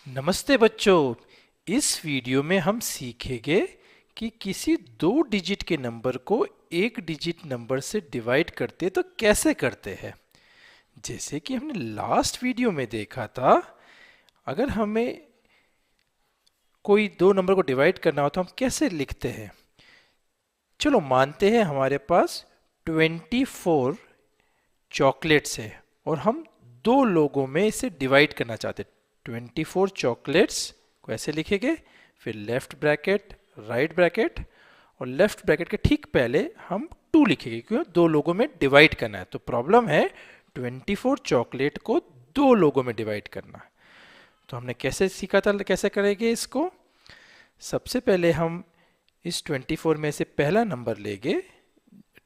नमस्ते बच्चों। इस वीडियो में हम सीखेंगे कि किसी दो डिजिट के नंबर को एक डिजिट नंबर से डिवाइड करते तो कैसे करते हैं। जैसे कि हमने लास्ट वीडियो में देखा था, अगर हमें कोई दो नंबर को डिवाइड करना हो तो हम कैसे लिखते हैं। चलो मानते हैं हमारे पास 24 चॉकलेट्स है और हम दो लोगों में इसे डिवाइड करना चाहते हैं। 24 चॉकलेट्स को ऐसे लिखेंगे, फिर लेफ्ट ब्रैकेट राइट ब्रैकेट और लेफ्ट ब्रैकेट के ठीक पहले हम 2 लिखेंगे क्योंकि दो लोगों में डिवाइड करना है। तो प्रॉब्लम है 24 चॉकलेट को दो लोगों में डिवाइड करना। तो हमने कैसे सीखा था, कैसे करेंगे इसको। सबसे पहले हम इस 24 में से पहला नंबर लेंगे।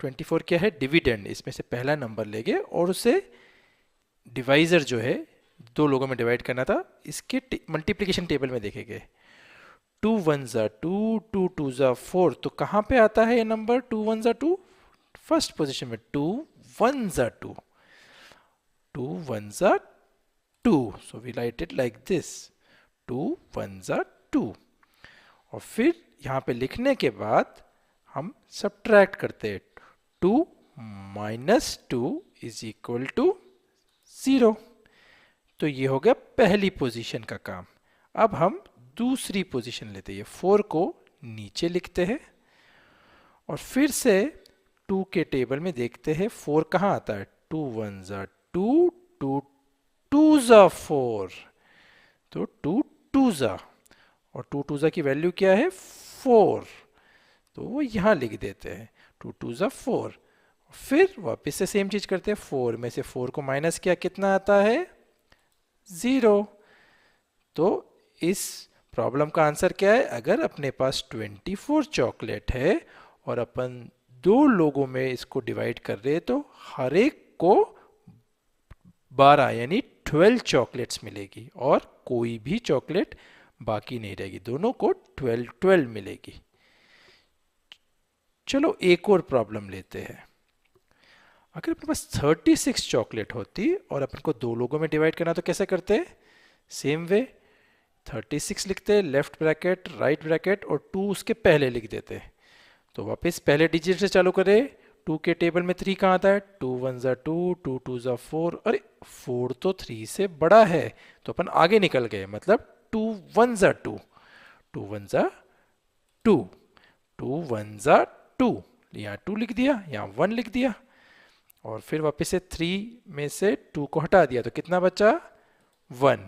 24 क्या है, डिविडेंड, इसमें से पहला नंबर लेंगे और उसे डिवाइजर जो है दो लोगों में डिवाइड करना था, इसके मल्टीप्लिकेशन टेबल में देखेंगे। 2 वन ज़ा 2, 2 टू ज़ा 4, तो कहाँ पे आता है ये नंबर 2 वन ज़ा 2? फर्स्ट पोजीशन में। 2 वन ज़ा 2, 2 वन ज़ा 2, so we write it like this, 2 one ज़ा 2। और फिर यहाँ पे लिखने के बाद हम सब्ट्रैक्ट करते हैं। 2 माइनस 2 इज इक्वल टू 0। तो ये हो गया पहली पोजीशन का काम। अब हम दूसरी पोजीशन लेते हैं। 4 को नीचे लिखते हैं और फिर से 2 के टेबल में देखते हैं 4 कहाँ आता है। 2 वन ज़ा 2, 2 टू ज़ा 4, तो 2 टू ज़ा, और 2 टू ज़ा की वैल्यू क्या है 4, तो वो यहाँ लिख देते हैं 2 टू ज़ा 4। फिर वापस से सेम चीज करते हैं। 4 में से 4 को माइनस किया, कितना आता है 0। तो इस प्रॉब्लम का आंसर क्या है, अगर अपने पास 24 चॉकलेट है और अपन दो लोगों में इसको डिवाइड कर रहे हैं तो हर एक को 12 यानी 12 चॉकलेट्स मिलेगी और कोई भी चॉकलेट बाकी नहीं रहेगी, दोनों को 12 12 मिलेगी। चलो एक और प्रॉब्लम लेते हैं। अगर अपने पास 36 चॉकलेट होती और अपन को दो लोगों में डिवाइड करना तो कैसे करते हैं। सेम वे 36 लिखते हैं, लेफ्ट ब्रैकेट राइट ब्रैकेट और 2 उसके पहले लिख देते हैं। तो वापस पहले डिजिट से चालू करें। 2 के टेबल में 3 कहाँ आता है, 2 वन ज़ा 2, 2 टू ज़ा 4, अरे 4 तो 3 से बड़ा है, तो अपन आगे निकल गए, मतलब 2 वन ज़ा 2, 2 वन ज़ा 2, 2 वन ज़ा 2, यहाँ 2 लिख दिया, यहाँ 1 लिख दिया और फिर वापस से 3 में से 2 को हटा दिया तो कितना बचा 1।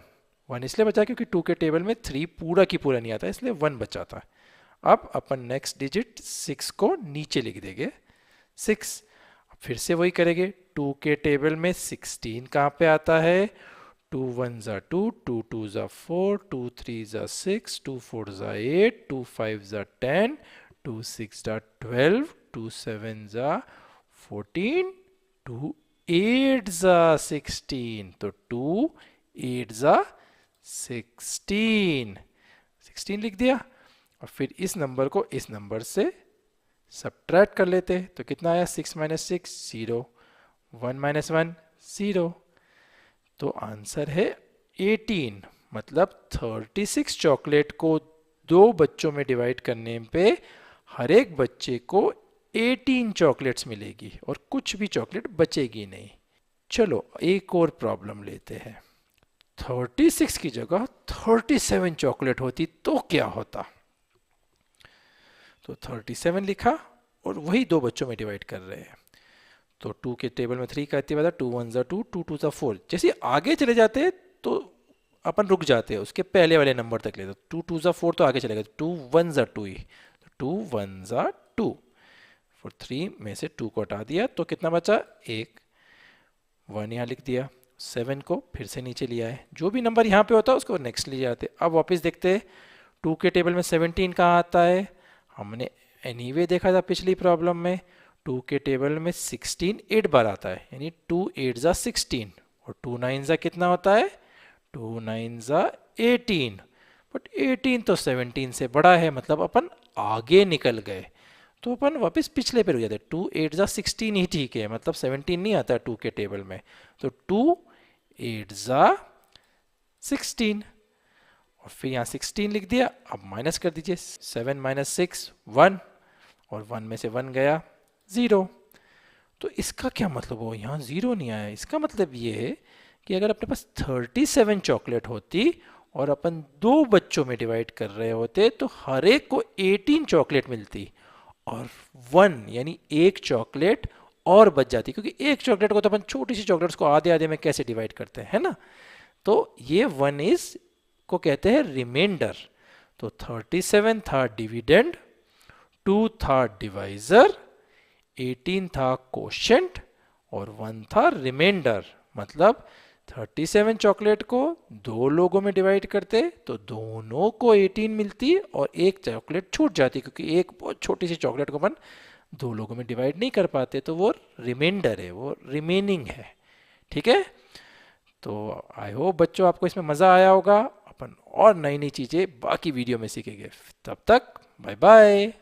1 इसलिए बचा क्योंकि 2 के टेबल में 3 पूरा की पूरा नहीं आता, इसलिए 1 बचा था। अब अपन नेक्स्ट डिजिट 6 को नीचे लिख देंगे 6। फिर से वही करेंगे। 2 के टेबल में 16 कहाँ पे आता है, 2 वन ज़ा 2, 2 टू ज़ा 4, 2 थ्री ज़ा 6, 2 फोर ज़ा 8, 2 फाइव ज़ा 10, 2 सिक्स ज़ा 12, 2 सेवन ज़ा 14, 2 8 ज़ा 16, तो 2 8 ज़ा 16, 16 लिख दिया और फिर इस नंबर को इस नंबर से सब्ट्रैक्ट कर लेते तो कितना आया 6 माइनस 6 0, 1 माइनस 1 0, तो आंसर है 18। मतलब 36 चॉकलेट को दो बच्चों में डिवाइड करने पे हर एक बच्चे को 18 चॉकलेट्स मिलेगी और कुछ भी चॉकलेट बचेगी नहीं। चलो एक और प्रॉब्लम लेते हैं। 36 की जगह 37 चॉकलेट होती तो क्या होता। तो 37 लिखा और वही दो बच्चों में डिवाइड कर रहे हैं। तो 2 के टेबल में 3 का इतना था, 2 वन ज़ा 2, 2 टू ज़ा 4। जैसे आगे चले जाते हैं तो अपन रुक जाते हैं, उसके पहले वाले नंबर तक लेते, 2 टू ज़ा 4 तो आगे चलेगा, 2 वन ज़ा 2 ही, 2 वन ज़ा 2। और 3 में से 2 को हटा दिया तो कितना बचा 1, 1 यहाँ लिख दिया। 7 को फिर से नीचे लिया है, जो भी नंबर यहाँ पे होता है उसको नेक्स्ट ले जाते। अब वापस देखते हैं 2 के टेबल में 17 कहाँ आता है, हमने एनीवे देखा था पिछली प्रॉब्लम में। 2 के टेबल में 16 8 बार आता है, यानी 2 8 ज़ा 16 और 2 9 ज़ा कितना होता है 2 9 ज़ा 18, बट 18 तो 17 से बड़ा है, मतलब अपन आगे निकल गए। तो अपन वापस पिछले पे रुक जाते, 2 8 ज़ा 16 ही ठीक है, मतलब 17 नहीं आता 2 के टेबल में। तो 2 8 ज़ा 16 और फिर यहाँ 16 लिख दिया। अब माइनस कर दीजिए, 7 माइनस 6 1, और 1 में से 1 गया 0। तो इसका क्या मतलब हो, यहाँ 0 नहीं आया। इसका मतलब ये है कि अगर अपने पास 37 चॉकलेट होती और अपन दो बच्चों में डिवाइड कर रहे होते तो हर एक को 18 चॉकलेट मिलती, और 1 यानी एक चॉकलेट और बच जाती, क्योंकि एक चॉकलेट को तो अपन छोटी सी चॉकलेट्स को आधे आधे में कैसे डिवाइड करते हैं, है ना। तो ये 1 इज को कहते हैं रिमाइंडर। तो 37 था डिविडेंड, 2 था डिवाइजर, 18 था कोशेंट, और 1 था रिमाइंडर। मतलब 37 चॉकलेट को दो लोगों में डिवाइड करते तो दोनों को 18 मिलती, और एक चॉकलेट छूट जाती, क्योंकि एक बहुत छोटी सी चॉकलेट को अपन दो लोगों में डिवाइड नहीं कर पाते, तो वो रिमाइंडर है, वो रिमेनिंग है। ठीक है। तो आई होप बच्चों आपको इसमें मज़ा आया होगा। अपन और नई नई चीज़ें बाकी वीडियो में सीखेंगे। तब तक बाय बाय।